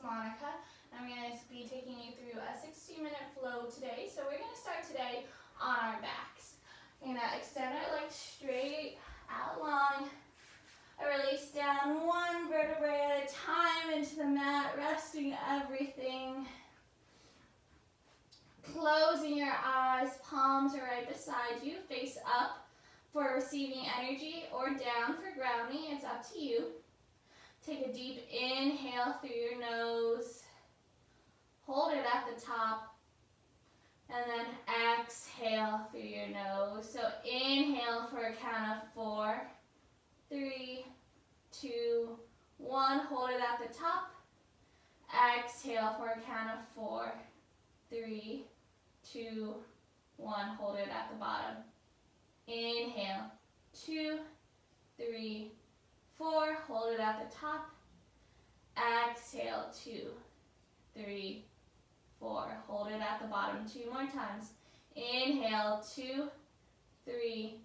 Monica. I'm going to be taking you through a 60-minute flow today. So we're going to start today on our backs. We're going to extend our legs straight out long. I release down one vertebrae at a time into the mat, resting everything. Closing your eyes, palms are right beside you, face up for receiving energy or down for grounding. It's up to you. Take a deep inhale through your nose. Hold it at the top. And then exhale through your nose. So inhale for a count of 4, 3, 2, 1. Hold it at the top. Exhale for a count of 4, 3, 2, 1. Hold it at the bottom. Inhale. 2, 3, 4. Hold it at the top. Exhale. 2, 3, 4. Hold it at the bottom. 2 more times. Inhale. 2, 3,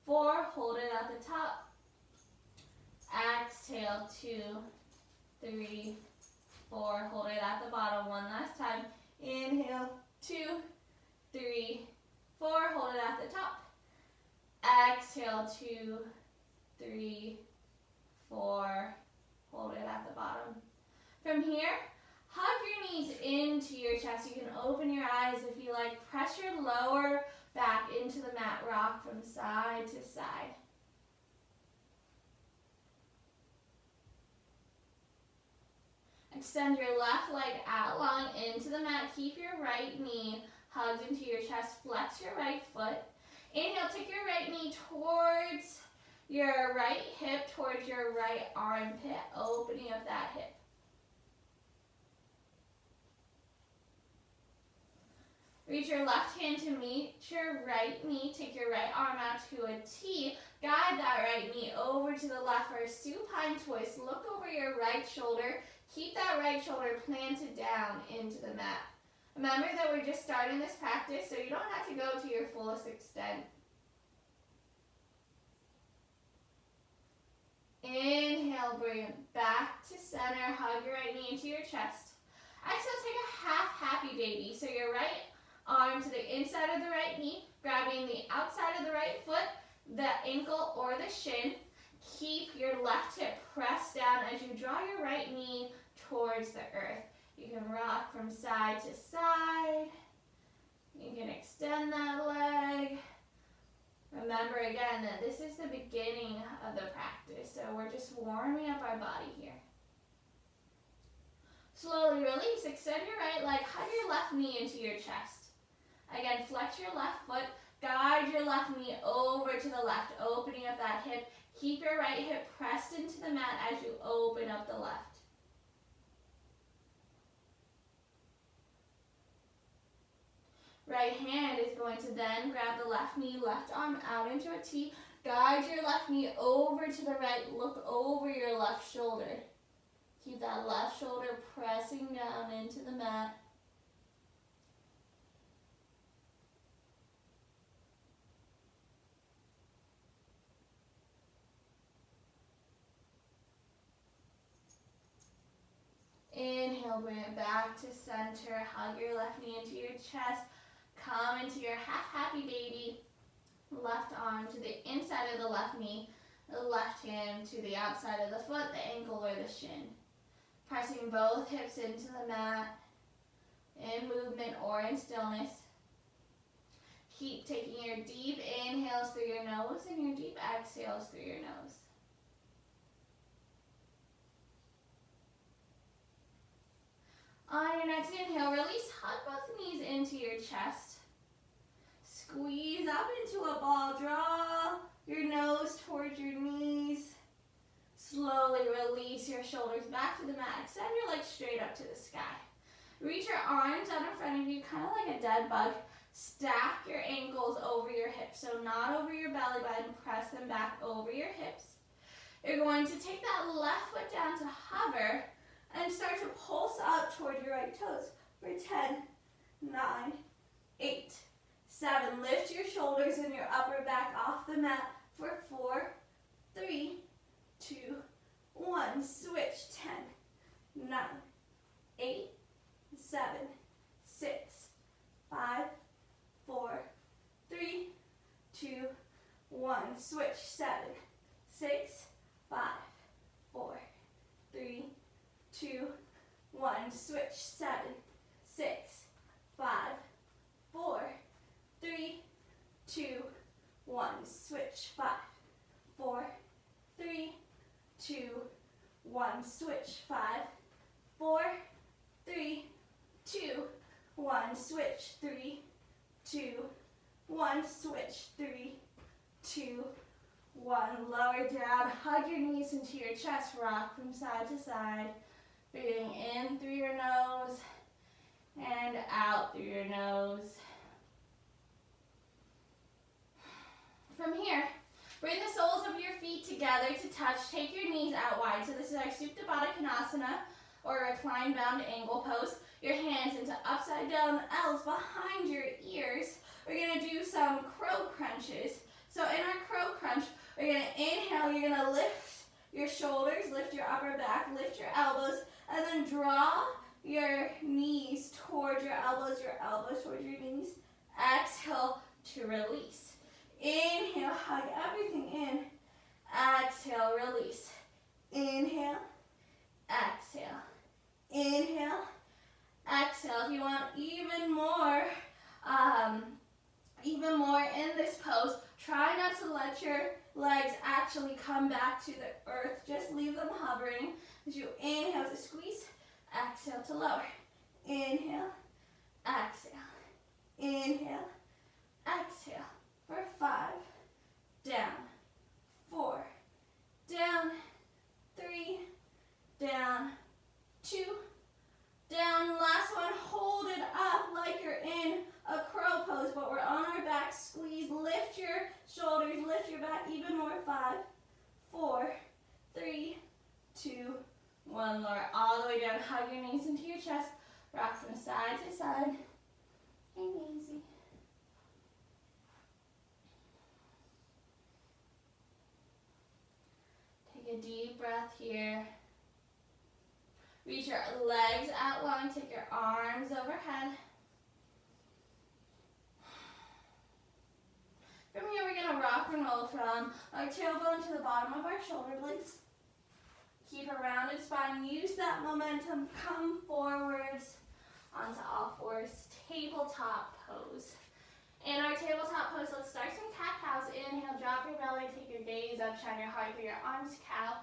4. Hold it at the top. Exhale. 2, 3, 4. Hold it at the bottom. One last time. Inhale. 2, 3, 4. Hold it at the top. Exhale. 2, 3, 4. Hold it at the bottom. From here, hug your knees into your chest. You can open your eyes if you like. Press your lower back into the mat. Rock from side to side. Extend your left leg out long into the mat. Keep your right knee hugged into your chest. Flex your right foot. Inhale, take your right knee towards your right hip, towards your right armpit, opening up that hip. Reach your left hand to meet your right knee. Take your right arm out to a T. Guide that right knee over to the left for a supine twist. Look over your right shoulder. Keep that right shoulder planted down into the mat. Remember that we're just starting this practice, so you don't have to go to your fullest extent. Inhale, bring it back to center. Hug your right knee into your chest. Exhale, take a half happy baby. So your right arm to the inside of the right knee, grabbing the outside of the right foot, the ankle or the shin. Keep your left hip pressed down as you draw your right knee towards the earth. You can rock from side to side. You can extend that leg. Remember again that this is the beginning of the practice, so we're just warming up our body here. Slowly release, extend your right leg, hug your left knee into your chest. Again, flex your left foot, guide your left knee over to the left, opening up that hip. Keep your right hip pressed into the mat as you open up the left. Right hand is going to then grab the left knee, left arm out into a T. Guide your left knee over to the right. Look over your left shoulder. Keep that left shoulder pressing down into the mat. Inhale, bring it back to center. Hug your left knee into your chest. Come into your half happy baby. Left arm to the inside of the left knee. The left hand to the outside of the foot, the ankle or the shin. Pressing both hips into the mat in movement or in stillness. Keep taking your deep inhales through your nose and your deep exhales through your nose. On your next inhale, release, hug both knees into your chest. Squeeze up into a ball, draw your nose towards your knees. Slowly release your shoulders back to the mat. Extend your legs straight up to the sky. Reach your arms out in front of you, kind of like a dead bug. Stack your ankles over your hips, so not over your belly button. Press them back over your hips. You're going to take that left foot down to hover and start to pulse up toward your right toes for 10, 9, 8, 7. Lift your shoulders and your upper back off the mat for 4, 3, 2, 1. Switch. 10, 9, 1, switch, 5, 4, 3, 2, 1, switch, 3, 2, 1, switch, 3, 2, 1, lower down, hug your knees into your chest, rock from side to side, breathing in through your nose and out through your nose. From here, bring the soles of your feet together to touch. Take your knees out wide. So this is our Supta Baddha Konasana, or reclined bound angle pose. Your hands into upside down L's behind your ears. We're going to do some crow crunches. So in our crow crunch, we're going to inhale. You're going to lift your shoulders, lift your upper back, lift your elbows, and then draw your knees towards your elbows towards your knees. Exhale to release. Inhale, hug everything in. Exhale, release. Inhale, exhale. Inhale, exhale. If you want even more in this pose, try not to let your legs actually come back to the earth. Just leave them hovering. As you inhale to squeeze, exhale to lower. Inhale, exhale. Inhale, exhale. For 5, down, 4, down, 3, down, 2, down. Last one, hold it up like you're in a crow pose, but we're on our back. Squeeze, lift your shoulders, lift your back even more. 5, 4, 3, 2, 1. Lower all the way down. Hug your knees into your chest. Rock from side to side. And easy. Take a deep breath here. Reach your legs out long. Take your arms overhead. From here, we're going to rock and roll from our tailbone to the bottom of our shoulder blades. Keep a rounded spine. Use that momentum. Come forwards onto all fours. Tabletop pose. In our tabletop pose, let's start some cat-cows. Inhale, drop your belly, take your gaze up, shine your heart through your arms, cow.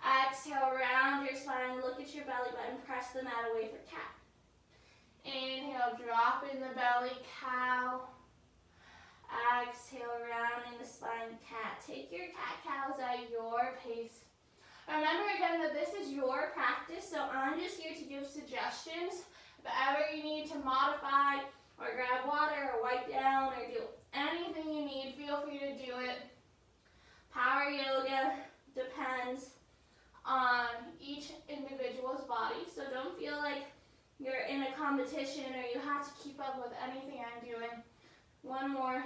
Exhale, round your spine, look at your belly button, press the mat away for cat. Inhale, drop in the belly, cow. Exhale, round in the spine, cat. Take your cat-cows at your pace. Remember again that this is your practice, so I'm just here to give suggestions. If ever you need to modify or grab water or wipe down or do anything you need, feel free to do it. Power yoga depends on each individual's body, so don't feel like you're in a competition or you have to keep up with anything I'm doing. One more.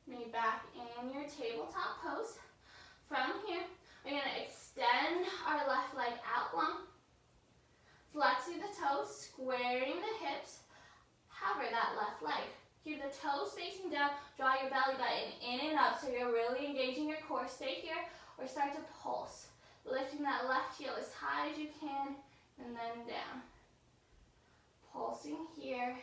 Maybe back in your tabletop pose. From here, we're going to extend our left leg out long. Flexing the toes, squaring the hips. Hover that left leg. Keep the toes facing down. Draw your belly button in and up so you're really engaging your core. Stay here or start to pulse. Lifting that left heel as high as you can and then down. Pulsing here.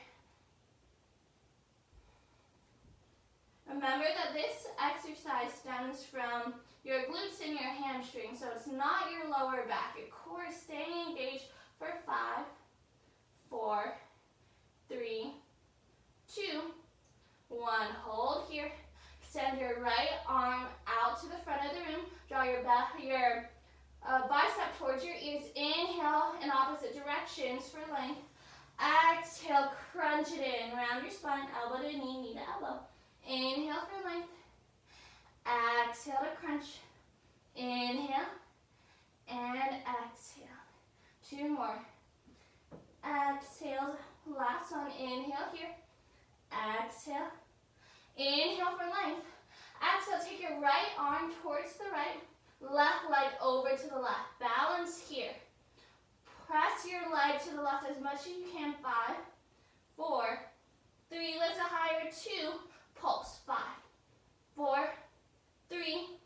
Remember that this exercise stems from your glutes and your hamstrings, so it's not your lower back. Your core is staying engaged for 5, 4, 3, 2, 1. Hold here. Extend your right arm out to the front of the room. Draw your bicep towards your ears. Inhale in opposite directions for length. Exhale, crunch it in. Round your spine, elbow to knee, knee to elbow. Inhale for length. Exhale to crunch. Inhale and exhale. 2 more. Exhale. Last one. Inhale here. Exhale. Inhale for length. Exhale. Take your right arm towards the right. Left leg over to the left. Balance here. Press your leg to the left as much as you can. 5, 4, 3. Lift it higher. 2. Pulse. 5, 4, 3,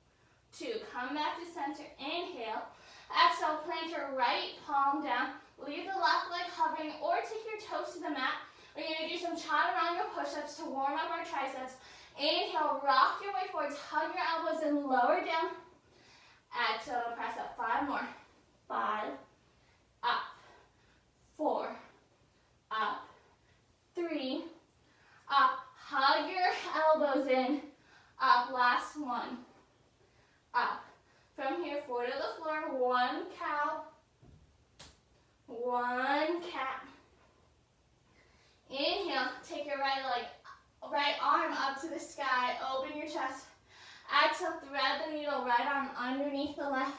2. Come back to center. Inhale. Exhale. Plant your right palm down. Leave the left leg hovering or take your toes to the mat. We're going to do some chaturanga push-ups to warm up our triceps. Inhale. Rock your way forwards. Hug your elbows and lower down. Exhale to press up. 5 more. 5, up, 4, up, 3, up. Hug your elbows in, up. Last one, up. From here, forward to the floor. 1 cow, 1 cat. Inhale, take your right arm up to the sky. Open your chest. Exhale, thread the needle, right arm underneath the left.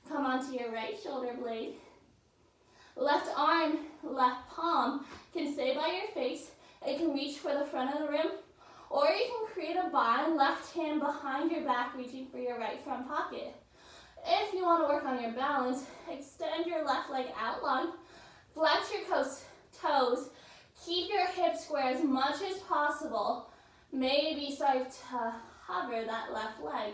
Come onto your right shoulder blade. Left arm, left palm can stay by your face. It can reach for the front of the room, or you can create a bind, left hand behind your back, reaching for your right front pocket. If you want to work on your balance, extend your left leg out long, flex your toes, keep your hips square as much as possible. Maybe start to hover that left leg.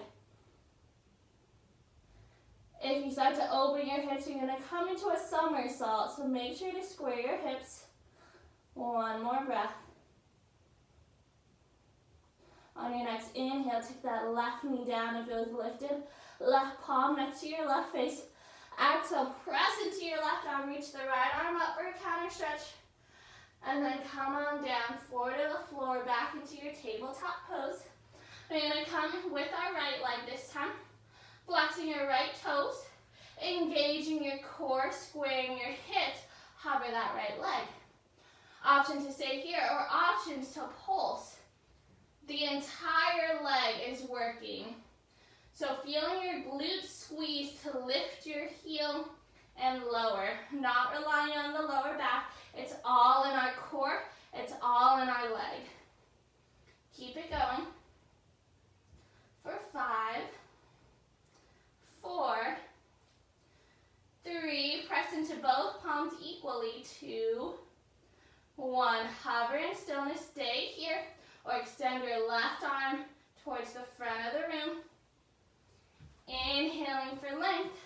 If you start to open your hips, you're going to come into a somersault, so make sure to square your hips. 1 more breath. On your next inhale, take that left knee down if it was lifted. Left palm next to your left face. Exhale, press into your left arm, reach the right arm up for a counter stretch. And then come on down, forward to the floor, back into your tabletop pose. We're going to come with our right leg this time. Flexing your right toes, engaging your core, squaring your hips, hover that right leg. Option to stay here or options to pulse. The entire leg is working. So feeling your glutes squeeze to lift your heel and lower. Not relying on the lower back. It's all in our core. It's all in our leg. Keep it going. For 5, 4, 3, press into both palms equally. 2, 1, hover in stillness, stay here, or extend your left arm towards the front of the room. Inhaling for length.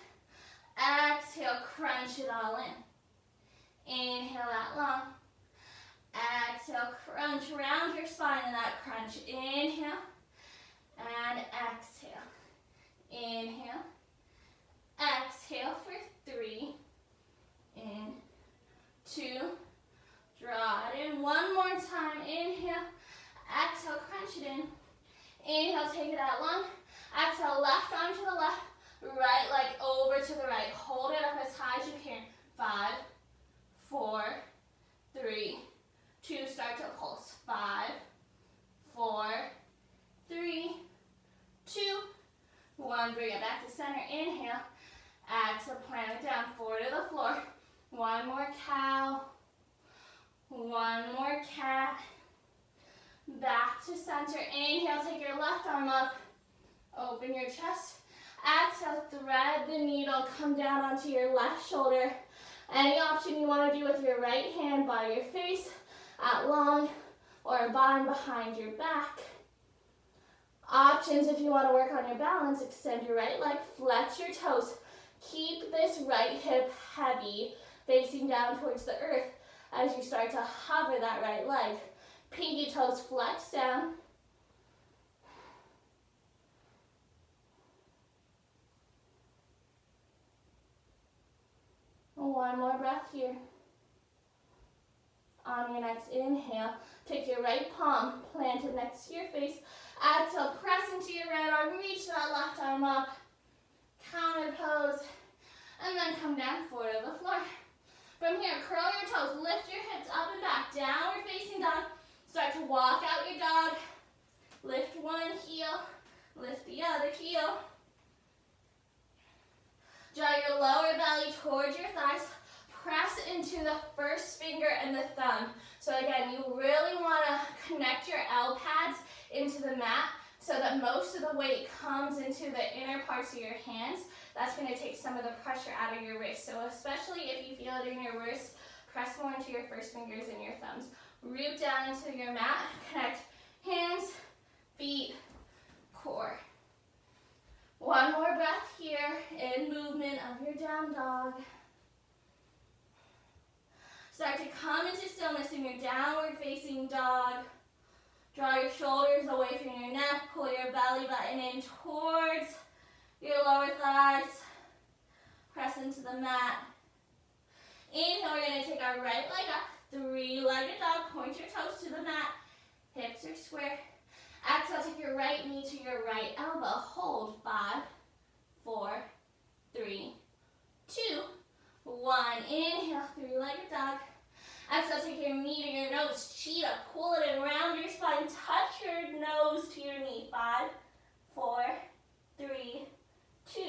Exhale, crunch it all in. Inhale out long. Exhale, crunch around your spine in that crunch. Inhale and exhale. Inhale. Exhale for 3. In. 2. Draw it in. 1 more time. Inhale. Exhale, crunch it in. Inhale, take it out long. Exhale, left arm to the left. Right leg over to the right. Hold it up as high as you can. 5, 4, 3, 2. Start to pulse. 5, 4, 3, 2, 1. Bring it back to center. Inhale. Exhale, plant it down. Forward to the floor. 1 more cow. 1 more cat. Back to center. Inhale, take your left arm up. Open your chest. Exhale, thread the needle. Come down onto your left shoulder. Any option you want to do with your right hand by your face, at long, or a bind behind your back. Options if you want to work on your balance, extend your right leg, flex your toes. Keep this right hip heavy, facing down towards the earth as you start to hover that right leg. Pinky toes flex down. One more breath here. On your next inhale, take your right palm, plant it next to your face. Exhale, press into your right arm, reach that left arm up. Counter pose. And then come down forward to the floor. From here, curl your toes, lift your hips up and back, downward facing dog. Start to walk out your dog. Lift one heel, lift the other heel. Draw your lower belly towards your thighs. Press into the first finger and the thumb. So again, you really want to connect your L pads into the mat so that most of the weight comes into the inner parts of your hands. That's going to take some of the pressure out of your wrist. So especially if you feel it in your wrist, press more into your first fingers and your thumbs. Root down into your mat. Connect hands, feet, core. One more breath here in movement of your down dog. Start to come into stillness in your downward facing dog. Draw your shoulders away from your neck. Pull your belly button in towards your lower thighs. Press into the mat. Inhale, we're going to take our right leg up. Three-legged dog. Point your toes to the mat. Hips are square. Exhale, take your right knee to your right elbow. Hold. 5, 4, 3, 2, 1. Inhale, three-legged dog. Exhale, take your knee to your nose. Cheetah. Pull it around your spine. Touch your nose to your knee. 5, 4, 3, 2,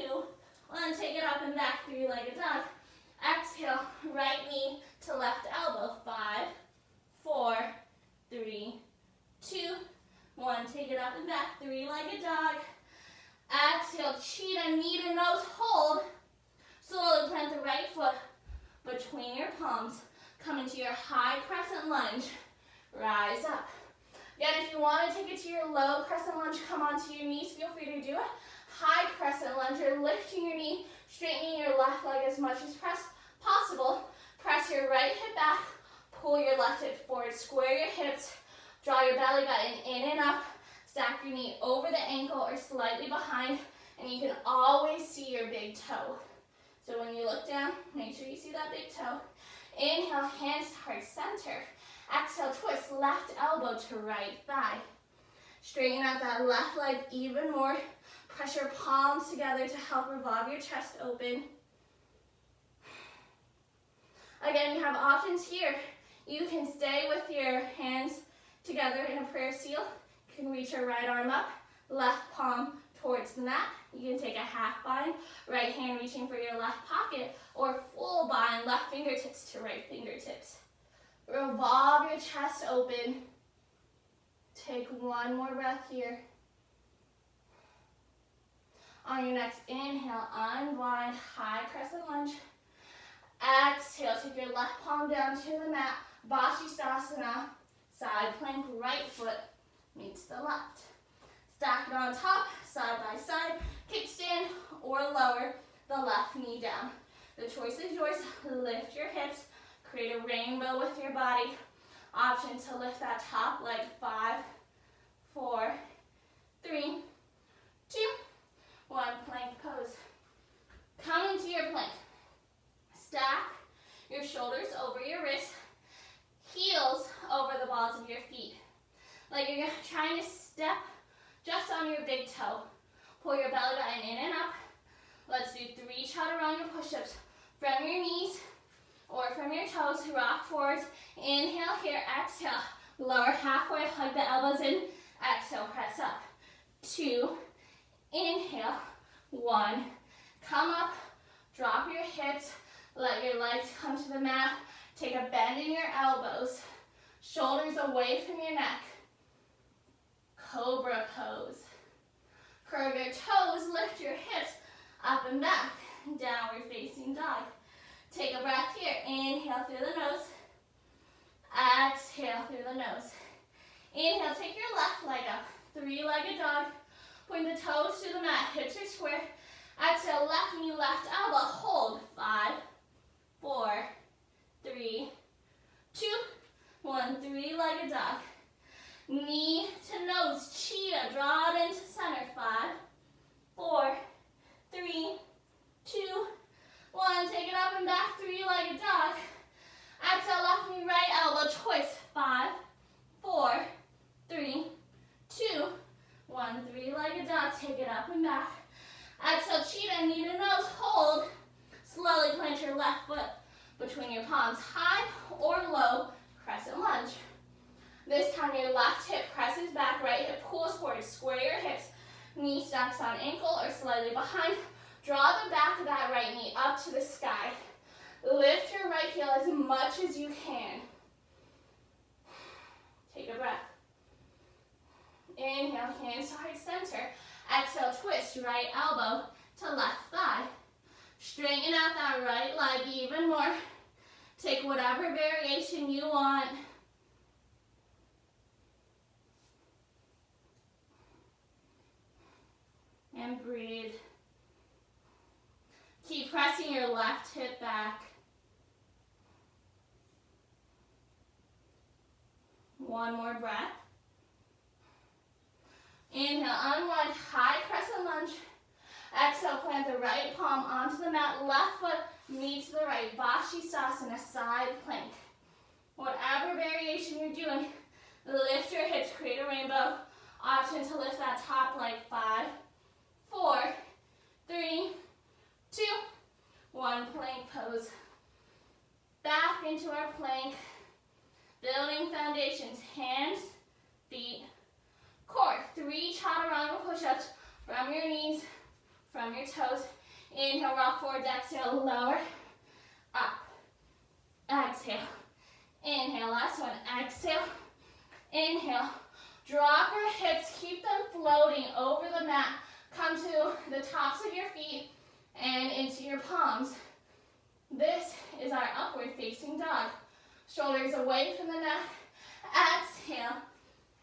1. Take it up and back. Three-legged dog. Exhale, right knee to left elbow. 5, 4, 3, 2, 1. Take it up and back. Three-legged dog. Exhale, cheetah, knee to nose. Hold. Slowly plant the right foot between your palms. Come into your high crescent lunge. Rise up. Again, if you want to take it to your low crescent lunge, come onto your knees. Feel free to do it. High crescent lunge. You're lifting your knee, straightening your left leg as much as possible. Press your right hip back. Pull your left hip forward. Square your hips. Draw your belly button in and up. Stack your knee over the ankle or slightly behind. And you can always see your big toe. So when you look down, make sure you see that big toe. Inhale, hands to heart center. Exhale, twist left elbow to right thigh. Straighten out that left leg even more. Press your palms together to help revolve your chest open. Again, you have options here. You can stay with your hands together in a prayer seal. You can reach your right arm up, left palm towards the mat. You can take a half bind, right hand reaching for your left pocket, or full bind, left fingertips to right fingertips. Revolve your chest open. Take one more breath here. On your next inhale, unwind, high crescent lunge. Exhale, take your left palm down to the mat, Vashisthasana, side plank, right foot meets the left. Stack it on top, side by side, kickstand, or lower the left knee down. The choice is yours. Lift your hips, create a rainbow with your body. Option to lift that top leg. 5, 4, 3, 2, 1. Plank pose. Come into your plank. Stack your shoulders over your wrists, heels over the balls of your feet. Like you're trying to step just on your big toe. Pull your belly button in and up. Let's do 3 chaturanga push-ups from your knees or from your toes. Rock forwards. Inhale here. Exhale. Lower halfway. Hug the elbows in. Exhale. Press up. 2. Inhale. 1. Come up. Drop your hips. Let your legs come to the mat. Take a bend in your elbows. Shoulders away from your neck. Cobra pose. Curve your toes, lift your hips up and back. Downward facing dog. Take a breath here. Inhale through the nose. Exhale through the nose. Inhale, take your left leg up. 3-legged dog. Point the toes to the mat. Hips are square. Exhale, left knee, left elbow. Hold. 5, 4, 3, 2, 1. 3-legged dog. Knee to nose, cheetah, draw it into center. 5, 4, 3, 2, 1. Take it up and back, 3-legged dog. Exhale, left knee, right elbow, twist. 5, 4, 3, 2, 1. 3-legged dog, take it up and back. Exhale, cheetah, knee to nose, hold. Slowly plant your left foot between your palms, high or low crescent lunge. This time your left hip presses back, right hip pulls forward. Square your hips, knee stacks on ankle or slightly behind. Draw the back of that right knee up to the sky. Lift your right heel as much as you can. Take a breath. Inhale, hands to heart center. Exhale, twist right elbow to left thigh. Straighten out that right leg even more. Take whatever variation you want. And breathe. Keep pressing your left hip back. One more breath. Inhale, unwind, high crescent lunge. Exhale, that left foot meets the right. Vashisthasana, side plank. Whatever variation you're doing, lift your hips, create a rainbow. Option to lift that top leg. 5, 4, 3, 2, 1. Plank pose. Back into our plank. Building foundations. Hands, feet, core. 3 chaturanga push-ups from your knees, from your toes. Inhale, rock forward, exhale, lower, up, exhale, inhale, last one, exhale, inhale, drop your hips, keep them floating over the mat, come to the tops of your feet and into your palms. This is our upward facing dog. Shoulders away from the neck, exhale,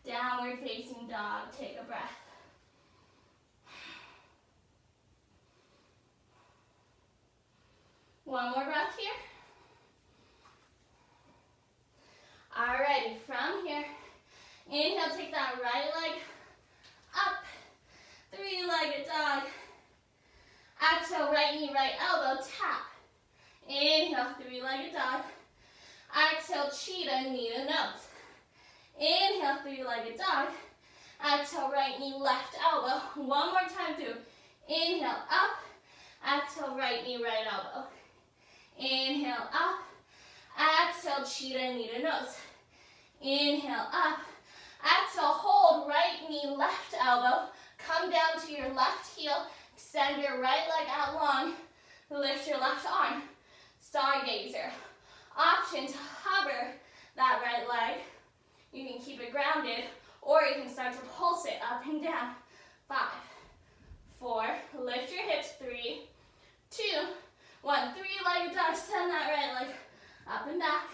downward facing dog, take a breath. One more breath here. Alrighty, from here, inhale, take that right leg up, 3-legged dog. Exhale, right knee, right elbow, tap. Inhale, 3-legged dog. Exhale, cheetah, knee to nose. Inhale, 3-legged dog. Exhale, right knee, left elbow. One more time through. Inhale, up. Exhale, right knee, right elbow. Inhale, up. Exhale, cheetah, knee to nose. Inhale, up. Exhale, hold right knee, left elbow. Come down to your left heel. Extend your right leg out long. Lift your left arm. Stargazer. Option to hover that right leg. You can keep it grounded, or you can start to pulse it up and down. 5, 4, lift your hips. 3, 2, 1. 3-legged dog, send that right leg up and back.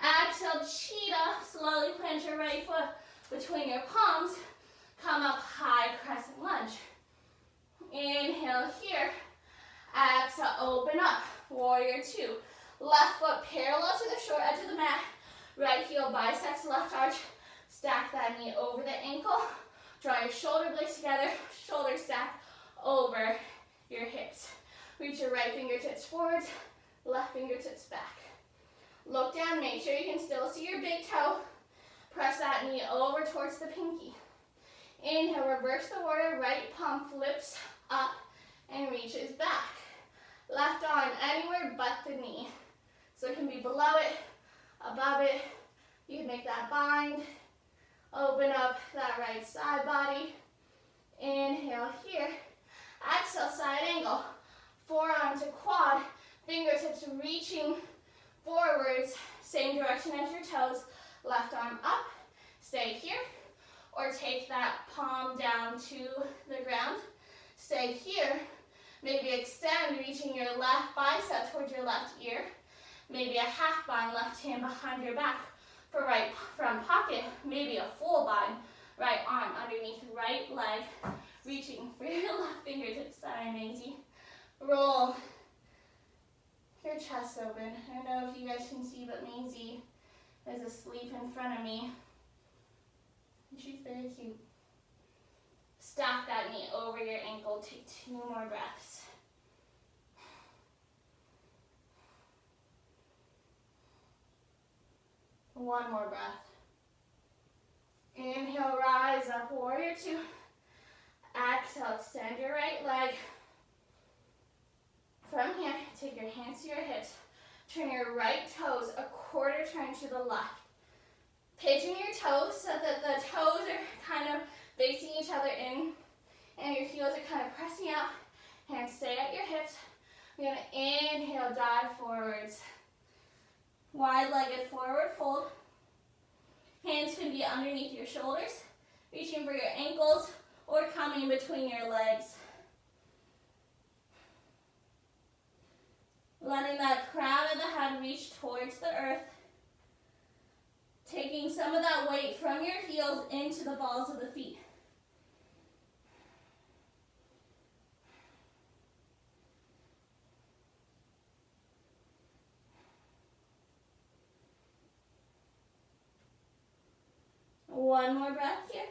Exhale, cheetah. Slowly plant your right foot between your palms. Come up high, crescent lunge. Inhale here. Exhale, open up. Warrior 2. Left foot parallel to the short edge of the mat. Right heel bisects left arch. Stack that knee over the ankle. Draw your shoulder blades together. Shoulder stack over your hips. Reach your right fingertips forwards. Left fingertips back. Look down. Make sure you can still see your big toe. Press that knee over towards the pinky. Inhale, reverse the warrior. Right palm flips up and reaches back. Left arm anywhere but the knee. So it can be below it, above it. You can make that bind. Open up that right side body. Inhale here. Exhale, side angle. Forearm to quad. Fingertips reaching forwards. Same direction as your toes. Left arm up. Stay here. Or take that palm down to the ground. Stay here. Maybe extend, reaching your left bicep towards your left ear. Maybe a half bind, left hand behind your back for right front pocket. Maybe a full bind, right arm underneath right leg, reaching for your left fingertips. Sorry, Maisie. Roll your chest open. I don't know if you guys can see, but Maisie is asleep in front of me. And she's very cute. Stack that knee over your ankle. Take 2 more breaths. One more breath. Inhale, rise up, warrior 2. Exhale, extend your right leg. From here, take your hands to your hips. Turn your right toes a quarter turn to the left. Pigeon your toes so that the toes are kind of facing each other in, and your heels are kind of pressing out. Hands stay at your hips. We're going to inhale, dive forwards. Wide-legged forward fold. Hands can be underneath your shoulders, reaching for your ankles, or coming between your legs. Letting that crown of the head reach towards the earth. Taking some of that weight from your heels into the balls of the feet. One more breath here.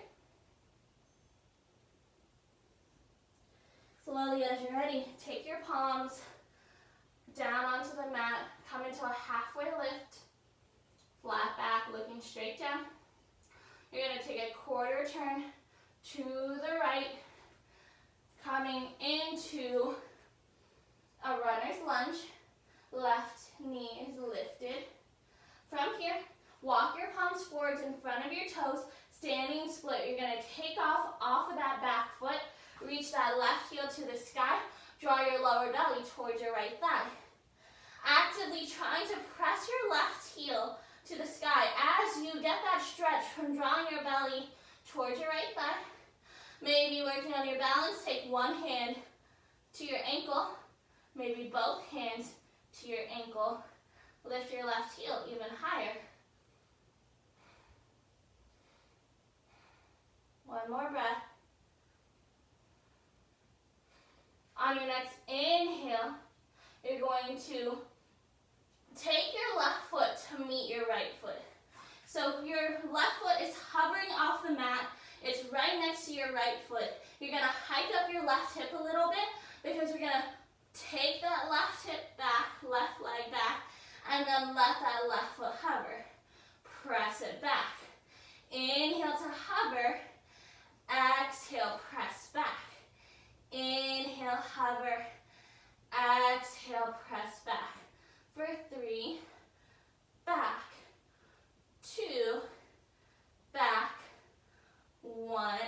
Slowly slowly as you're ready, take your palms down onto the mat, come into a halfway lift, flat back, looking straight down. You're going to take a quarter turn to the right, coming into a runner's lunge. Left knee is lifted. From here, walk your palms forwards in front of your toes, standing split. You're going to take off of that back foot, reach that left heel to the sky, draw your lower belly towards your right thigh. Actively trying to press your left heel to the sky as you get that stretch from drawing your belly towards your right thigh. Maybe working on your balance, take one hand to your ankle, maybe both hands to your ankle. Lift your left heel even higher. One more breath. On your next inhale, you're going to take your left foot to meet your right foot. So your left foot is hovering off the mat. It's right next to your right foot. You're going to hike up your left hip a little bit because we're going to take that left hip back, left leg back, and then let that left foot hover. Press it back. Inhale to hover. Exhale, press back. Inhale, hover. Exhale, press back. For 3, back, 2, back, 1.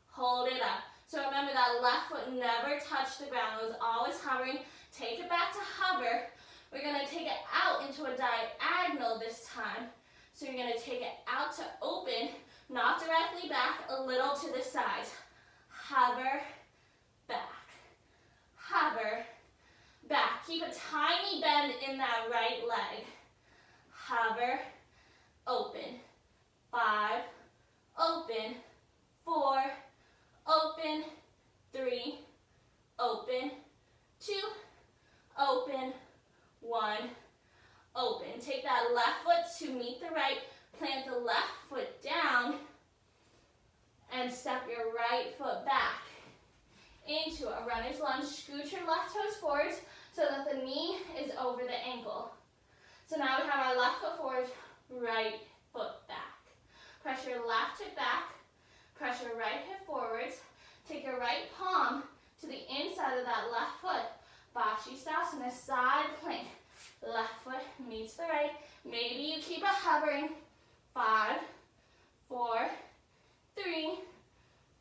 Hold it up. So remember that left foot never touched the ground. It was always hovering. Take it back to hover. We're going to take it out into a diagonal this time. So you're going to take it out to open, not directly back, a little to the sides. Hover, back. Hover, back. Keep a tiny bend in that right leg. Hover, open. 5, open. 4, open. 3, open. 2, open. 1, open. Take that left foot to meet the right. Plant the left foot down and step your right foot back into a runner's lunge. Scoot your left toes forwards so that the knee is over the ankle. So now we have our left foot forward, right foot back. Press your left hip back, press your right hip forwards. Take your right palm to the inside of that left foot. Vashisthasana, side plank. Left foot meets the right. Maybe you keep it hovering. 5, 4, 3,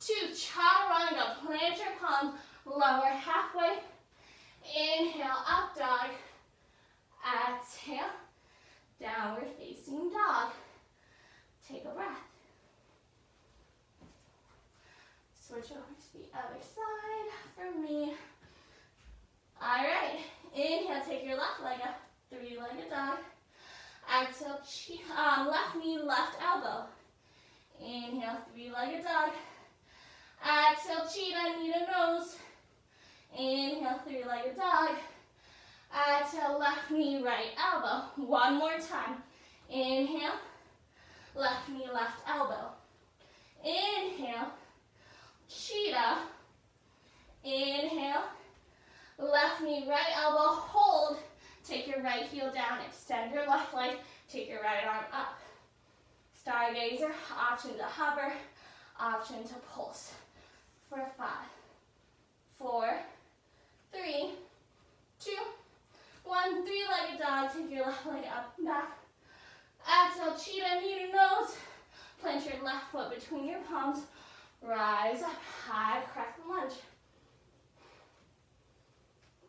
2. Chaturanga. Plant your palms, lower halfway. Inhale, up dog. Exhale, downward facing dog. Take a breath. Switch over to the other side for me. All right. Inhale, take your left leg up. 3-legged dog. Exhale, left knee, left elbow. Inhale, 3-legged dog. Exhale, cheetah, knee to nose. Inhale, 3-legged dog. Exhale, left knee, right elbow. One more time. Inhale, left knee, left elbow. Inhale, cheetah. Inhale, left knee, right elbow. Hold. Take your right heel down. Extend your left leg. Take your right arm up. Stargazer. Option to hover. Option to pulse. For 5, 4, 3, 2, 1. 3-legged dog. Take your left leg up and back. Exhale, cheetah, knee to nose. Plant your left foot between your palms. Rise up, high crescent lunge.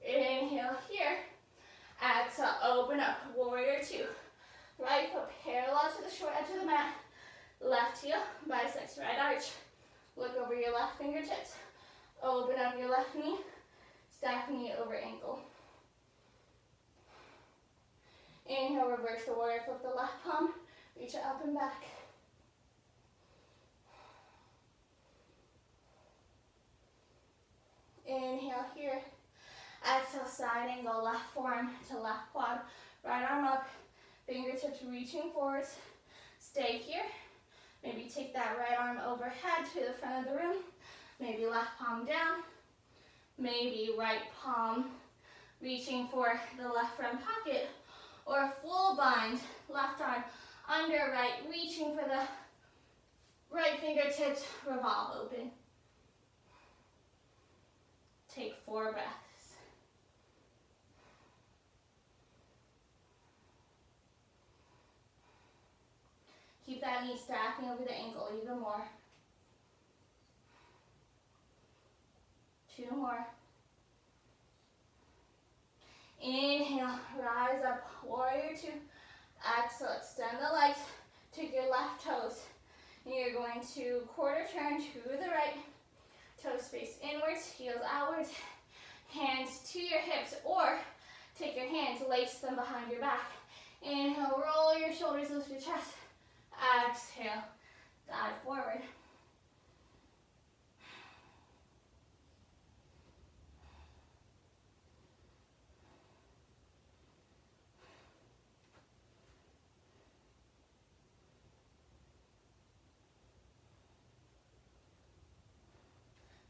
Inhale here. Exhale, open up, warrior 2. Right foot parallel to the short edge of the mat. Left heel bisects right arch. Look over your left fingertips. Open up your left knee. Stack knee over ankle. Inhale, reverse the warrior, flip the left palm. Reach it up and back. Inhale here. Exhale, side angle, left forearm to left quad. Right arm up, fingertips reaching forwards. Stay here. Maybe take that right arm overhead to the front of the room. Maybe left palm down. Maybe right palm reaching for the left front pocket, or a full bind, left arm under right, reaching for the right fingertips, revolve open. Take 4 breaths. Keep that knee stacking over the ankle even more. 2 more. Inhale, rise up, warrior 2. Exhale, extend the legs, take your left toes. And you're going to quarter turn to the right. Toes face inwards, heels outwards, hands to your hips, or take your hands, lace them behind your back. Inhale, roll your shoulders, lift your chest. Exhale, dive forward.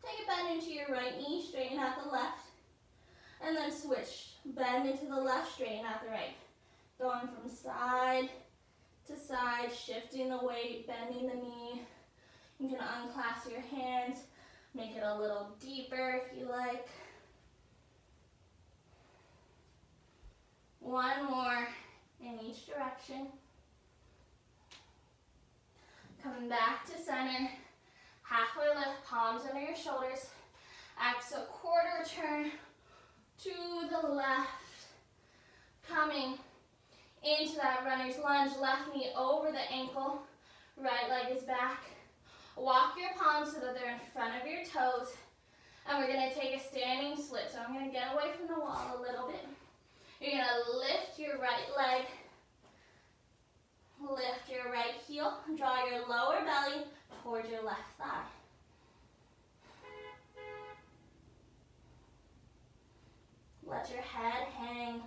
Take a bend into your right knee, straighten out the left, and then switch. Bend into the left, straighten out the right. Going from side to side, shifting the weight, bending the knee. You can unclasp your hands, make it a little deeper if you like. 1 more in each direction. Coming back to center. Halfway lift, palms under your shoulders. Exhale, quarter turn to the left. Coming into that runner's lunge, left knee over the ankle, right leg is back. Walk your palms so that they're in front of your toes. And we're gonna take a standing split. So I'm gonna get away from the wall a little bit. You're gonna lift your right leg, lift your right heel, draw your lower belly towards your left thigh. Let your head hang.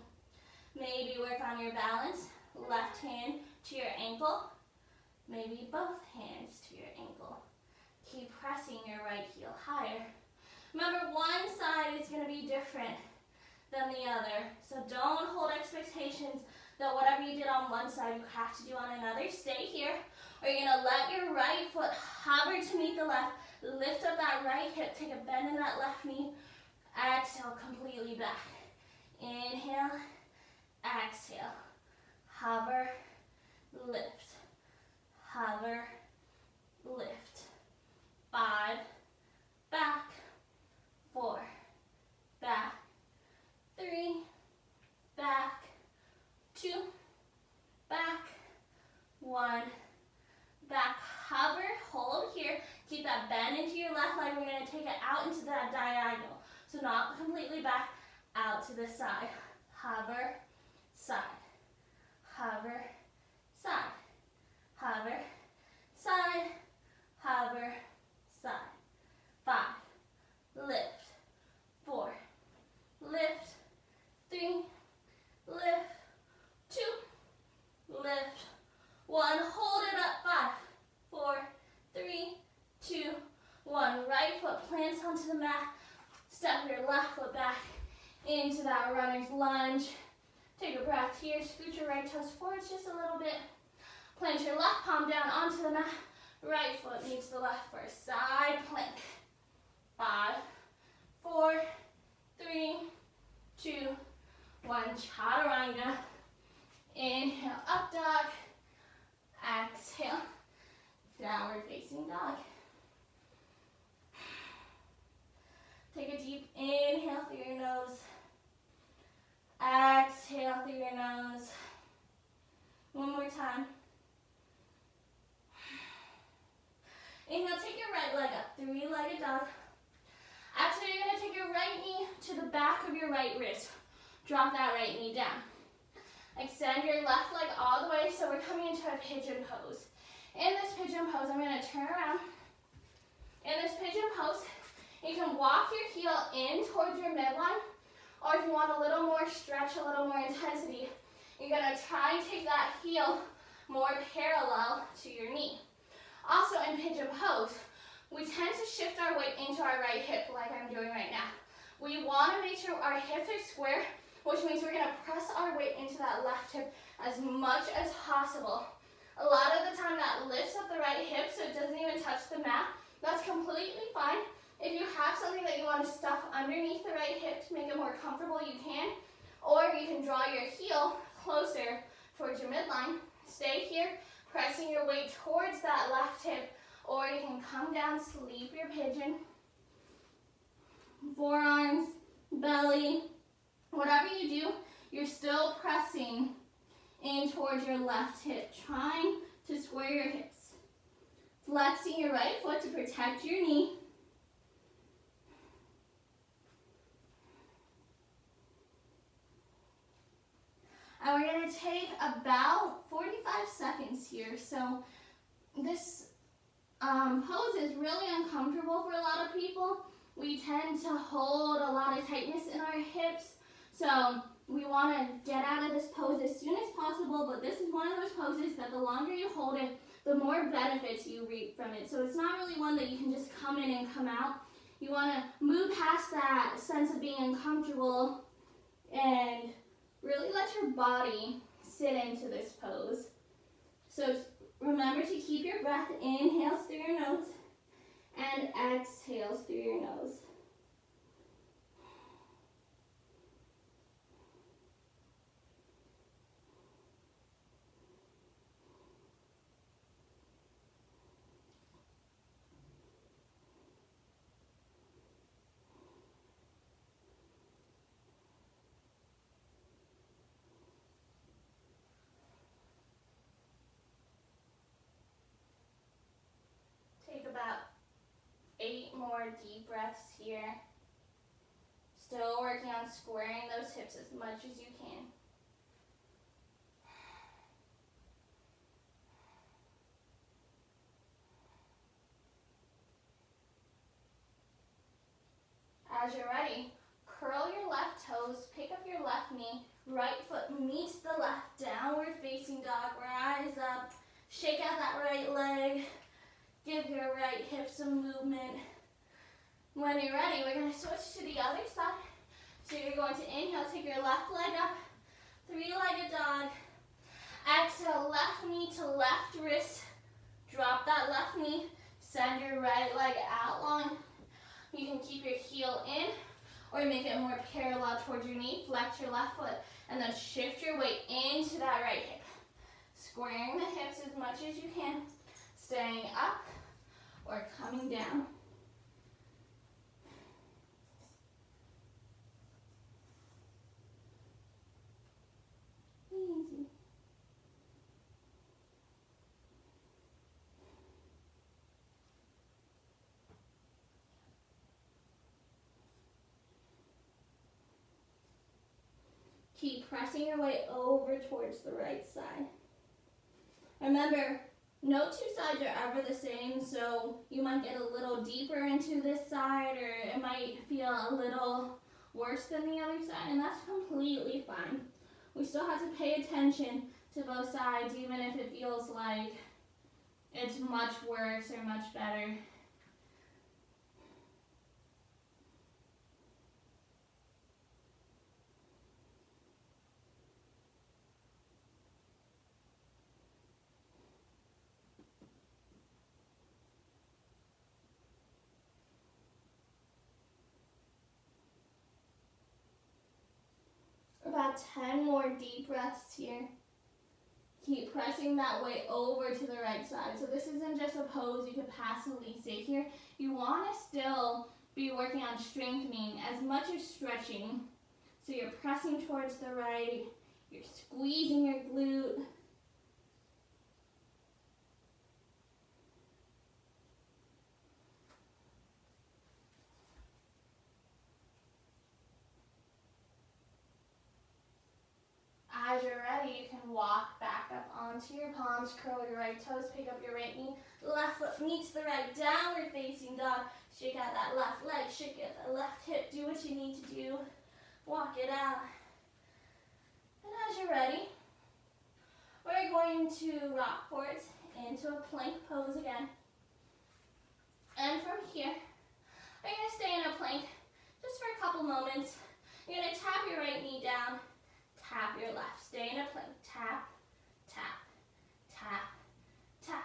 Maybe work on your balance. Left hand to your ankle. Maybe both hands to your ankle. Keep pressing your right heel higher. Remember, one side is going to be different than the other. So don't hold expectations that whatever you did on one side, you have to do on another. Stay here. Or you're going to let your right foot hover to meet the left. Lift up that right hip. Take a bend in that left knee. Exhale, completely back. Inhale, exhale. Hover, lift. Hover, lift. 5, back. 4, back. 3, back. 2, back. 1, back. Hover, hold here. Keep that bend into your left leg. We're going to take it out into that diagonal. So not completely back, out to the side. Hover, side. Hover, side. Hover, side. Hover, side. 5, lift. 4, lift. 3, lift. 2, lift. 1, hold it up. 5, 4, 3, 2, 1. Right foot plants onto the mat. Step your left foot back into that runner's lunge. Take a breath here. Scoot your right toes forward just a little bit. Plant your left palm down onto the mat. Right foot meets the left first. Side plank. 5, 4, 3, 2, 1. Chaturanga. Inhale, up dog. Exhale, downward facing dog. Take a deep inhale through your nose. Exhale through your nose. One more time. Inhale, take your right leg up, 3-legged dog. Exhale, you're going to take your right knee to the back of your right wrist. Drop that right knee down. Extend your left leg all the way, so we're coming into a pigeon pose. In this pigeon pose, I'm going to turn around. In this pigeon pose, you can walk your heel in towards your midline, or if you want a little more stretch, a little more intensity, you're going to try and take that heel more parallel to your knee. Also in pigeon pose, we tend to shift our weight into our right hip like I'm doing right now. We want to make sure our hips are square, which means we're going to press our weight into that left hip as much as possible. A lot of the time that lifts up the right hip so it doesn't even touch the mat. That's completely fine. If you have something that you want to stuff underneath the right hip to make it more comfortable, you can. Or you can draw your heel closer towards your midline. Stay here, pressing your weight towards that left hip. Or you can come down, sleep your pigeon. Forearms, belly, whatever you do, you're still pressing in towards your left hip, trying to square your hips. Flexing your right foot to protect your knee. And we're going to take about 45 seconds here. So this pose is really uncomfortable for a lot of people. We tend to hold a lot of tightness in our hips. So we want to get out of this pose as soon as possible, but this is one of those poses that the longer you hold it, the more benefits you reap from it. So it's not really one that you can just come in and come out. You want to move past that sense of being uncomfortable and really let your body sit into this pose. So remember to keep your breath, inhales through your nose and exhales through your nose. Take about 8 more deep breaths here. Still working on squaring those hips as much as you can. As you're ready, curl your left toes, pick up your left knee, right foot meets the left, downward facing dog, rise up, shake out that right leg, give your right hip some movement. When you're ready, we're going to switch to the other side. So you're going to inhale, take your left leg up, three-legged dog. Exhale, left knee to left wrist. Drop that left knee, send your right leg out long. You can keep your heel in or make it more parallel towards your knee. Flex your left foot and then shift your weight into that right hip. Squaring the hips as much as you can, staying up or coming down. Easy. Keep pressing your way over towards the right side. Remember, no two sides are ever the same, so you might get a little deeper into this side or it might feel a little worse than the other side, and that's completely fine. We still have to pay attention to both sides, even if it feels like it's much worse or much better. About 10 more deep breaths here. Keep pressing that weight over to the right side. So this isn't just a pose you could passively sit here. You want to still be working on strengthening as much as stretching. So you're pressing towards the right, you're squeezing your glute. As you're ready, you can walk back up onto your palms, curl your right toes, pick up your right knee, left foot meets the right, downward facing dog. Shake out that left leg, shake out that left hip, do what you need to do, walk it out. And as you're ready, we're going to rock forwards into a plank pose again. And from here, we're going to stay in a plank just for a couple moments. right knee down, tap your left. Stay in a plank. Tap, tap, tap, tap.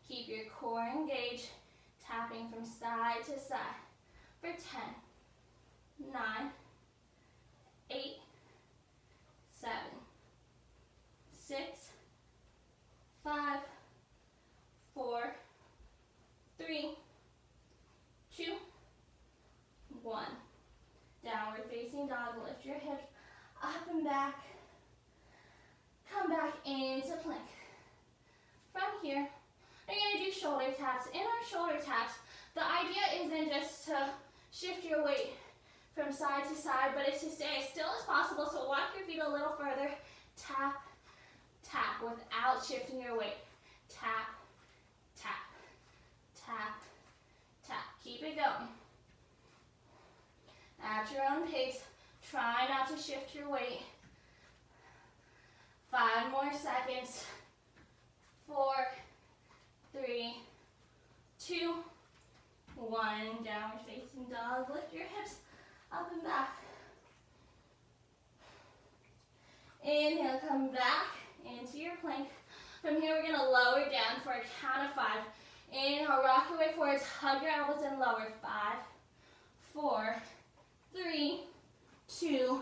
Keep your core engaged, tapping from side to side for 10, 9, 8, 7, 6, 5, 4, 3, 2, 1. Downward facing dog. Lift your hips up and back. Come back into plank. From here, we're going to do shoulder taps. In our shoulder taps, the idea isn't just to shift your weight from side to side, but it's to stay as still as possible. So walk your feet a little further. Tap, tap, without shifting your weight. Tap, tap, tap, tap. Keep it going. At your own pace. Try not to shift your weight. 5 more seconds. 4, 3, 2, 1. Downward facing dog. Lift your hips up and back. Inhale, come back into your plank. From here, we're going to lower down for a count of 5. Inhale, rock your way forwards. Hug your elbows and lower. 5, 4, 3, 2,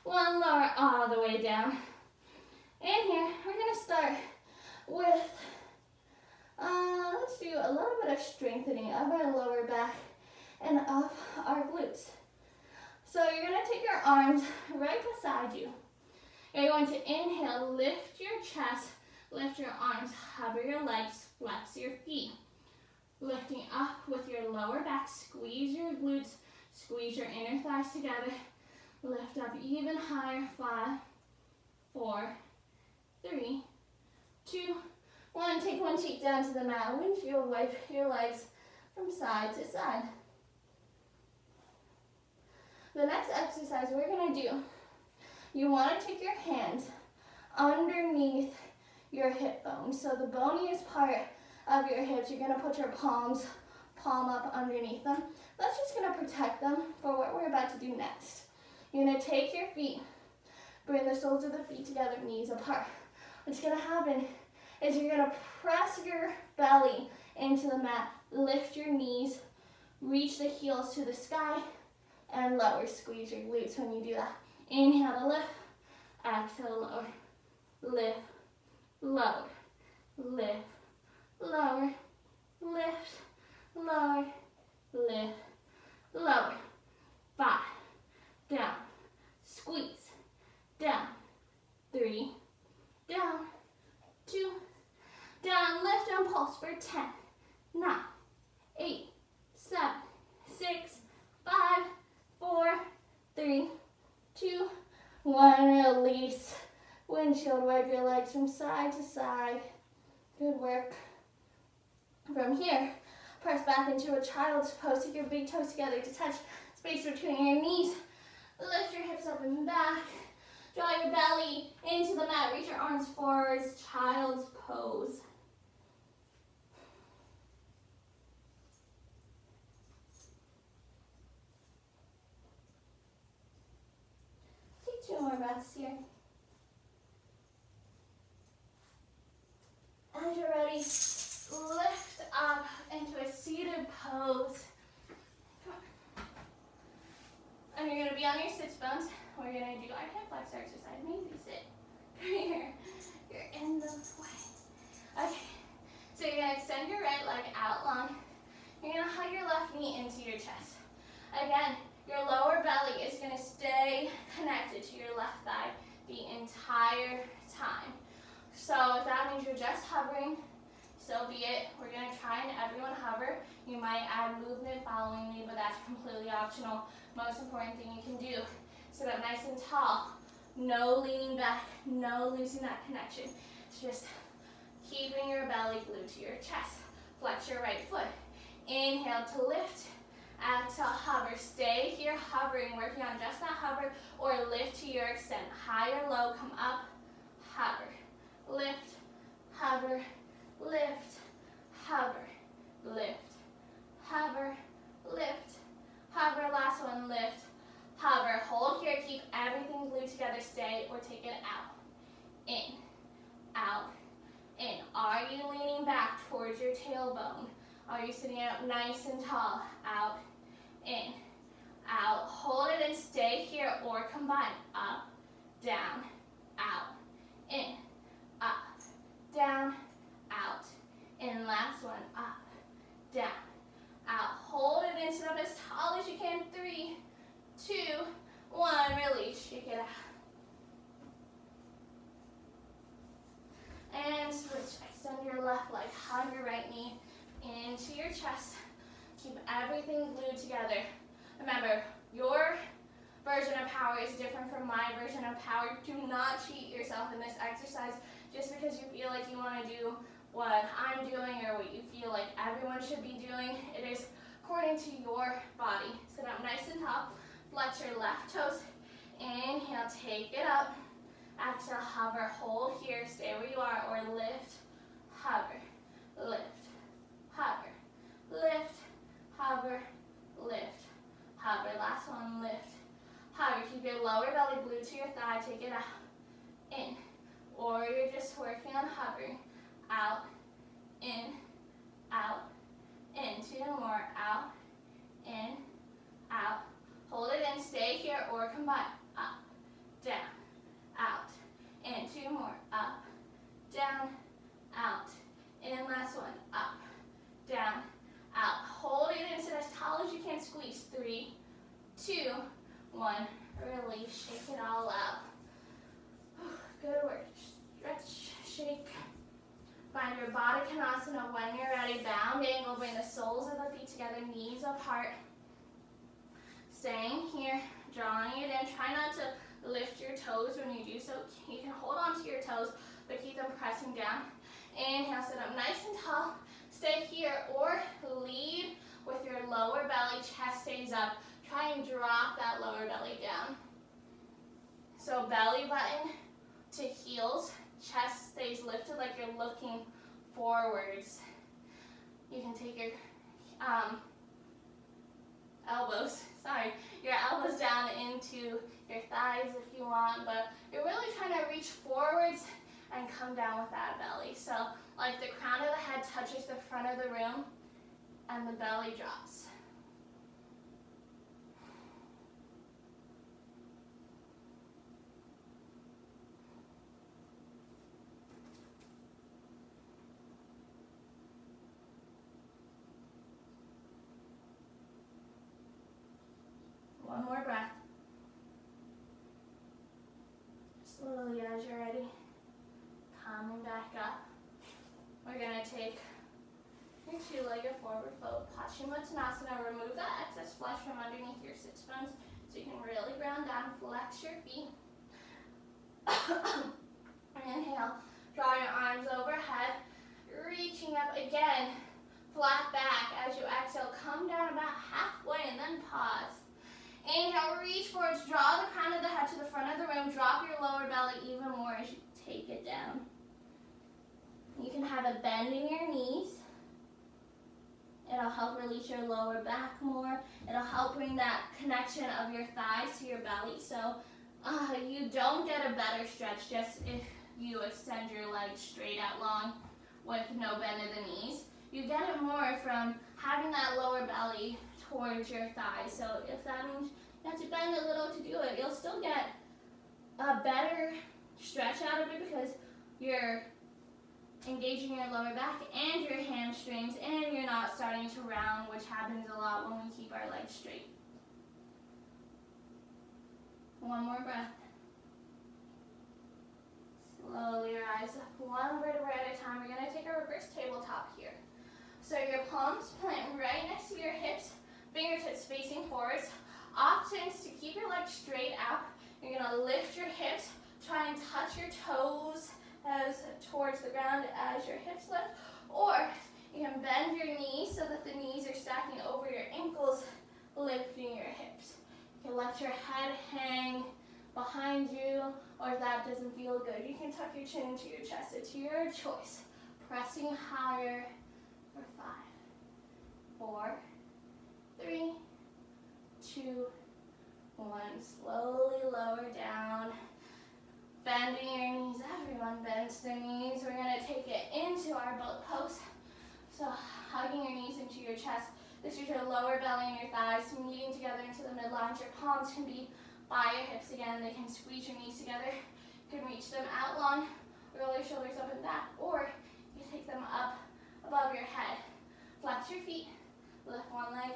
1. Lower all the way down. And here, we're going to start with, let's do a little bit of strengthening of our lower back and of our glutes. So you're going to take your arms right beside you. You're going to inhale, lift your chest, lift your arms, hover your legs, flex your feet. Lifting up with your lower back, squeeze your glutes, squeeze your inner thighs together. Lift up even higher. 5, 4, 3, 2, 1. Take one cheek down to the mat. Windshield wipe your legs from side to side. The next exercise we're going to do, you want to take your hands underneath your hip bone. So the boniest part of your hips, you're going to put your palm up underneath them. That's just going to protect them for what we're about to do next. You're going to take your feet, bring the soles of the feet together, knees apart. What's going to happen is you're going to press your belly into the mat, lift your knees, reach the heels to the sky, and lower. Squeeze your glutes when you do that. Inhale to lift, exhale lower, lift, lower, lift, lower, lift, lower, lift, lower. 5, down, squeeze, down, 3, down, 2, down, lift and pulse for 10, 9, 8, 7, 6, 5, 4, 3, 2, 1. Release. Windshield wipe your legs from side to side. Good work. From here, press back into a child's pose. Take your big toes together to touch space between your knees. Lift your hips up and back. Draw your belly into the mat. Reach your arms forwards. Child's pose. Take 2 more breaths here. As you're ready, lift up into a seated pose. And you're going to be on your sits bones. We're going to do our hip flexor exercise. Maybe sit here. You're in the way. Okay. So you're going to extend your right leg out long. You're going to hug your left knee into your chest. Again, your lower belly is going to stay connected to your left thigh the entire time. So if that means you're just hovering, so be it. We're going to try and everyone hover. You might add movement following me, but that's completely optional. Most important thing you can do. Sit up nice and tall. No leaning back, no losing that connection. It's just keeping your belly glued to your chest. Flex your right foot. Inhale to lift. Exhale, hover. Stay here hovering, working on just that hover or lift to your extent. High or low, come up, hover. Lift, hover, lift, hover, lift, hover, lift, hover. Last one, lift, hover. Hold here, keep everything to stay or take it out. In, out, in. Are you leaning back towards your tailbone? Are you sitting up nice and tall? Out, in, out. Hold it and stay here or combine. Up, down, out, in, up, down, out. In. Last one. Up, down, out. Hold it and sit up as tall as you can. 3, 2, 1. Release. Shake it out. And switch. Extend your left leg. Hug your right knee into your chest. Keep everything glued together. Remember, your version of power is different from my version of power. Do not cheat yourself in this exercise just because you feel like you want to do what I'm doing or what you feel like everyone should be doing. It is according to your body. Sit up nice and tall. Flex your left toes. Inhale, take it up. Exhale, hover, hold here, stay where you are, or lift, hover, lift, hover, lift, hover, lift, hover. Last one, lift, hover. Keep your lower belly glued to your thigh, take it out, in, or you're just working on hovering, out, in, out, in. 2 more, out, in, out. Hold it in, stay here, or combine, up, down, out, in. 2 more, up, down, out, in. Last one, up, down, out. Hold it in, sit as tall as you can, squeeze. 3, 2, 1, release, shake it all out. Good work, stretch, shake. Find your Baddha Konasana when you're ready. Bound angle, bring the soles of the feet together, knees apart. Staying here, drawing it in. Try not to lift your toes when you do so. You can hold on to your toes, but keep them pressing down. Inhale, sit up nice and tall. Stay here or lead with your lower belly, chest stays up. Try and drop that lower belly down. So belly button to heels, chest stays lifted like you're looking forwards. You can take your your elbows down into your thighs if you want, but you're really trying to reach forwards and come down with that belly. So like the crown of the head touches the front of the room and the belly drops. One more breath. Slowly as you're ready, coming back up. We're going to take your two-legged forward fold, Paschimottanasana. Remove that excess flesh from underneath your sits bones so you can really ground down, flex your feet. Inhale, draw your arms overhead, reaching up again, flat back. As you exhale, come down about halfway and then pause. Inhale, reach forwards, draw the crown of the head to the front of the room, drop your lower belly even more as you take it down. You can have a bend in your knees. It'll help release your lower back more. It'll help bring that connection of your thighs to your belly. So you don't get a better stretch just if you extend your legs straight out long with no bend in the knees. You get it more from having that lower belly towards your thighs. So if that means you have to bend a little to do it, you'll still get a better stretch out of it because you're engaging your lower back and your hamstrings, and you're not starting to round, which happens a lot when we keep our legs straight. One more breath. Slowly rise up, one vertebra at a time. We're going to take a reverse tabletop here. So your palms plant right next to your hips, fingertips facing forwards. Options to keep your legs straight out. You're going to lift your hips, try and touch your toes as towards the ground as your hips lift, or you can bend your knees so that the knees are stacking over your ankles, lifting your hips. You can let your head hang behind you, or if that doesn't feel good, you can tuck your chin into your chest. It's your choice. Pressing higher for 5, 4, 3, 2, 1. Slowly lower down. Bending your knees, everyone bends their knees. We're gonna take it into our boat pose. So hugging your knees into your chest. This is your lower belly and your thighs meeting together into the midline. Your palms can be by your hips again. They can squeeze your knees together. You can reach them out long, roll your shoulders up and back, or you take them up above your head. Flex your feet, lift one leg,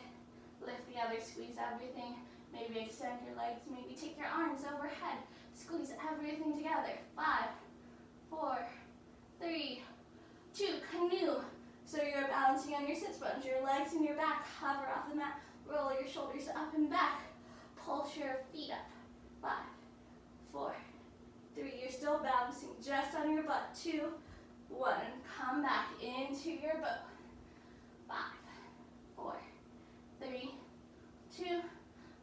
lift the other, squeeze everything. Maybe extend your legs, maybe take your arms overhead. Squeeze everything together. 5, 4, 3, 2, canoe. So you're balancing on your sits bones, your legs and your back hover off the mat. Roll your shoulders up and back. Pulse your feet up. 5, 4, 3. You're still balancing just on your butt. 2, 1. Come back into your boat. 5, 4, 3, 2,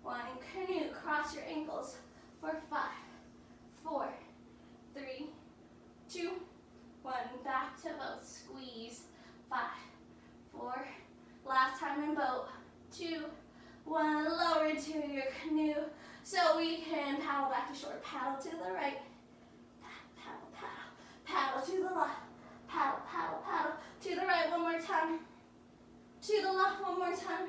1. Canoe. Cross your ankles for 5, 4, 3, 2, 1. Back to boat. Squeeze. 5, 4. Last time in boat. 2, 1. Lower into your canoe so we can paddle back to shore. Paddle to the right. Paddle, paddle. Paddle to the left. Paddle, paddle, paddle. To the right one more time. To the left one more time.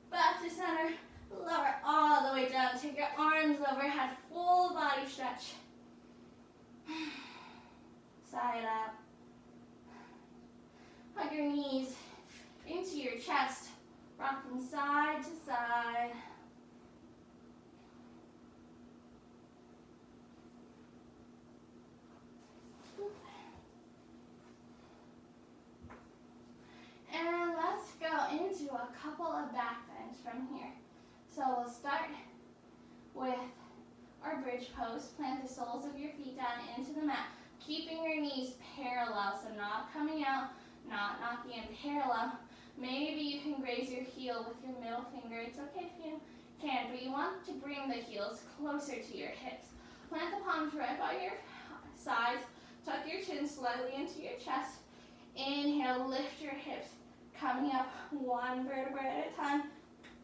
Back to center. Lower all the way down. Take your arms overhead. Full body stretch. Side up. Hug your knees into your chest. Rock from side to side. And let's go into a couple of back bends from here. So we'll start with our bridge pose. Plant the soles of your feet down into the mat, keeping your knees parallel, so not coming out, not knocking in, parallel. Maybe you can graze your heel with your middle finger. It's okay if you can, but you want to bring the heels closer to your hips. Plant the palms right by your sides. Tuck your chin slightly into your chest. Inhale, lift your hips, coming up one vertebra at a time.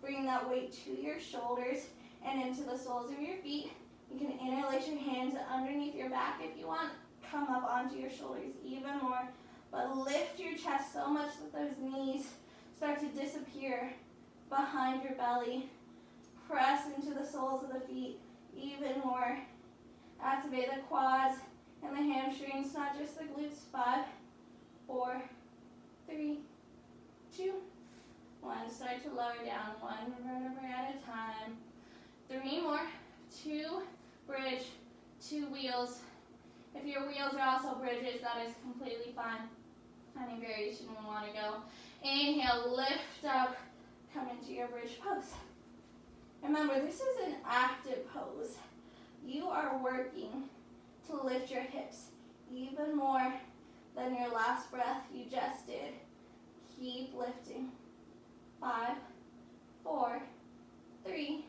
Bring that weight to your shoulders and into the soles of your feet. You can interlace your hands underneath your back if you want. Come up onto your shoulders even more. But lift your chest so much that those knees start to disappear behind your belly. Press into the soles of the feet even more. Activate the quads and the hamstrings, not just the glutes. 5, 4, 3, 2, 1. Start to lower down one vertebra at a time. 3 more. 2 bridge, 2 wheels. If your wheels are also bridges, that is completely fine. Any variation you want to go. Inhale, lift up, come into your bridge pose. Remember, this is an active pose. You are working to lift your hips even more than your last breath you just did. Keep lifting. 5, 4, 3,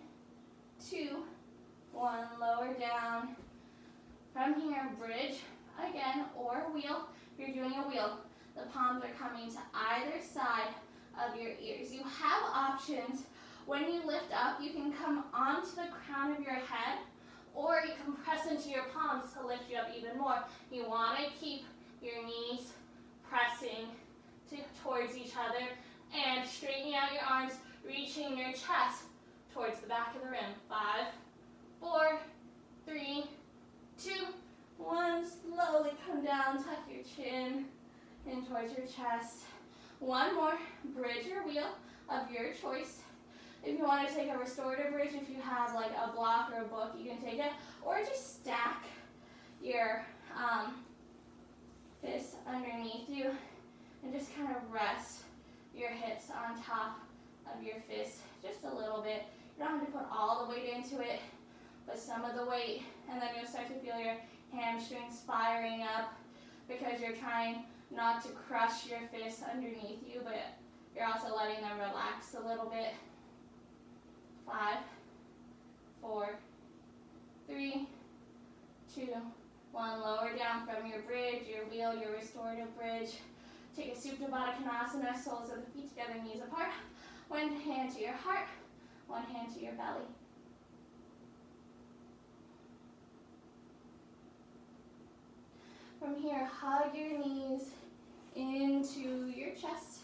2, 1. Lower down. From here, bridge again or wheel. If you're doing a wheel, the palms are coming to either side of your ears. You have options. When you lift up, you can come onto the crown of your head, or you can press into your palms to lift you up even more. You want to keep your knees pressing towards each other and straightening out your arms, reaching your chest towards the back of the rim. 5, 4, 3, 2, 1. Slowly come down, tuck your chin in towards your chest. 1 more, bridge or wheel of your choice. If you want to take a restorative bridge, if you have like a block or a book, you can take it. Or just stack your fists underneath you and just kind of rest your hips on top of your fists just a little bit. You don't have to put all the weight into it, but some of the weight, and then you'll start to feel your hamstrings firing up because you're trying not to crush your fists underneath you, but you're also letting them relax a little bit. 5, 4, 3, 2, 1. Lower down from your bridge, your wheel, your restorative bridge. Take a Supta Baddha Konasana, soles of the feet together, knees apart. 1 hand to your heart, 1 hand to your belly. From here, hug your knees into your chest.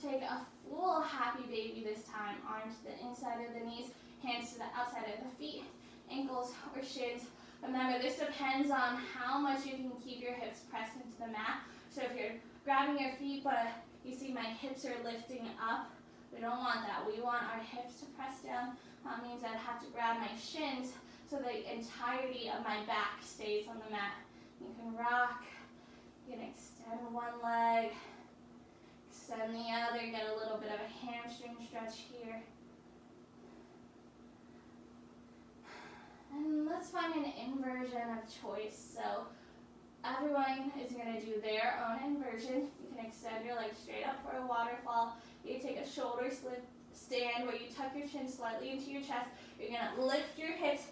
Take a full happy baby this time. Arms to the inside of the knees, hands to the outside of the feet, ankles or shins. Remember, this depends on how much you can keep your hips pressed into the mat. So if you're grabbing your feet, but you see my hips are lifting up, we don't want that. We want our hips to press down. That means I'd have to grab my shins so the entirety of my back stays on the mat. You can rock, you can extend one leg, extend the other, get a little bit of a hamstring stretch here. And let's find an inversion of choice. So everyone is going to do their own inversion. You can extend your legs straight up for a waterfall. You take a shoulder stand where you tuck your chin slightly into your chest. You're going to lift your hips,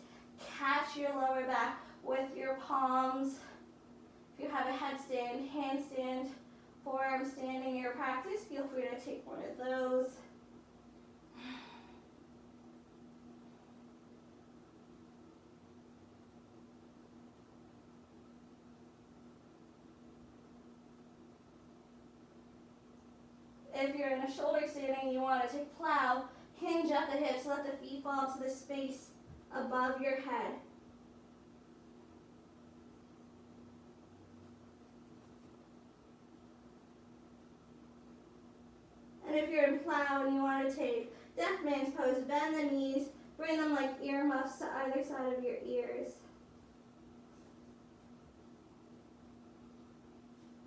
catch your lower back with your palms. If you have a headstand, handstand, forearm stand in your practice, feel free to take one of those. If you're in a shoulder standing, you want to take plow, hinge at the hips, let the feet fall to the space above your head. And if you're in plow and you want to take deaf man's pose, bend the knees, bring them like earmuffs to either side of your ears.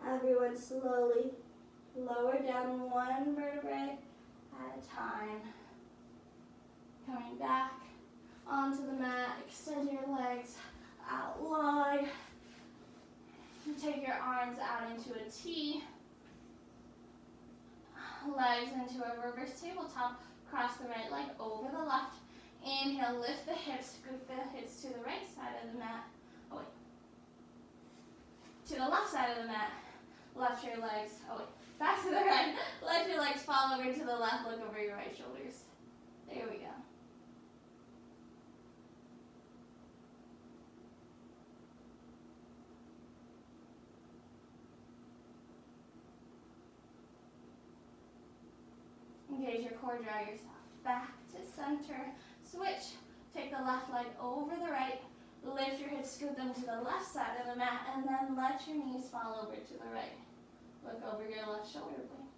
Everyone slowly lower down one vertebrae at a time. Coming back onto the mat, extend your legs out wide. Take your arms out into a T. Legs into a reverse tabletop. Cross the right leg over the left. Inhale, lift the hips, scoop the hips to the right side of the mat. Oh wait. To the left side of the mat. Left your legs. Oh wait. Back to the right. Let your legs fall over to the left. Look over your right shoulders. There we go. Engage your core, draw yourself back to center. Switch. Take the left leg over the right. Lift your hips, scoot them to the left side of the mat, and then let your knees fall over to the right. Look over your left shoulder blade.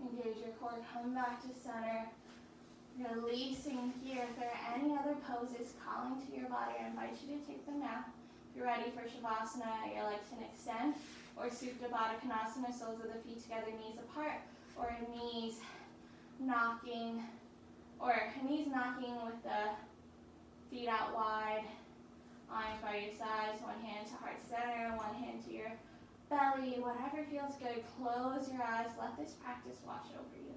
Engage your core, come back to center. Releasing here. If there are any other poses calling to your body, I invite you to take them now. If you're ready for Shavasana, your legs can extend, or Supta Baddha Konasana, soles of the feet together, knees apart, or knees knocking with the feet out wide, arms by your sides, one hand to heart center, one hand to your belly, whatever feels good. Close your eyes, let this practice wash over you.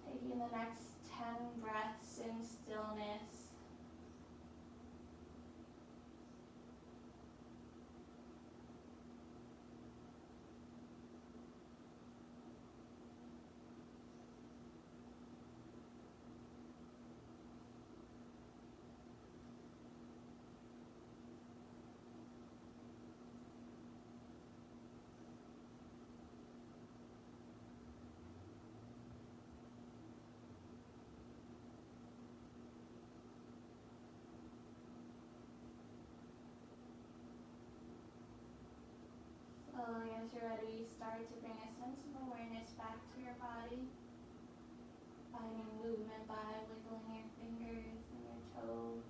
Taking the next 10 breaths in stillness. Slowly, as you're ready, start to bring a sense of awareness back to your body. Finding movement by wiggling your fingers and your toes.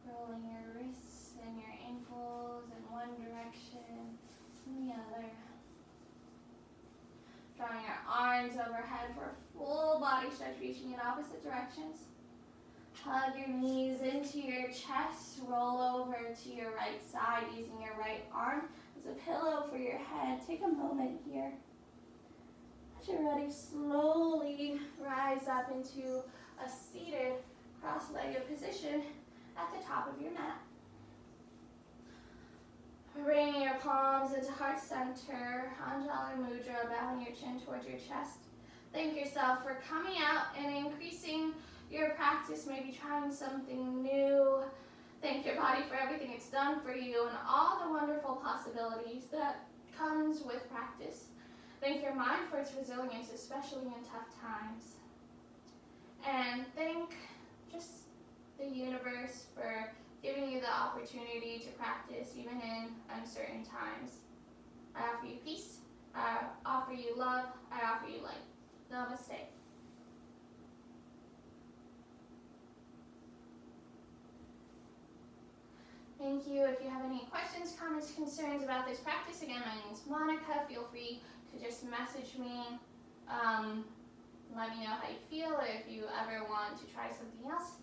Rolling your wrists and your ankles in one direction and the other. Drawing your arms overhead for a full body stretch, reaching in opposite directions. Hug your knees into your chest. Roll over to your right side using your right arm as a pillow for your head. Take a moment here. As you're ready, slowly rise up into a seated cross-legged position. at the top of your mat. Bringing your palms into heart center, Anjali Mudra, bowing your chin towards your chest. Thank yourself for coming out and increasing your practice, maybe trying something new. Thank your body for everything it's done for you and all the wonderful possibilities that comes with practice. Thank your mind for its resilience, especially in tough times. And thank just the universe for giving you the opportunity to practice even in uncertain times. I offer you peace. I offer you love. I offer you light. Namaste. Thank you. If you have any questions, comments, concerns about this practice, again, my name is Monica. Feel free to just message me. Let me know how you feel, or if you ever want to try something else.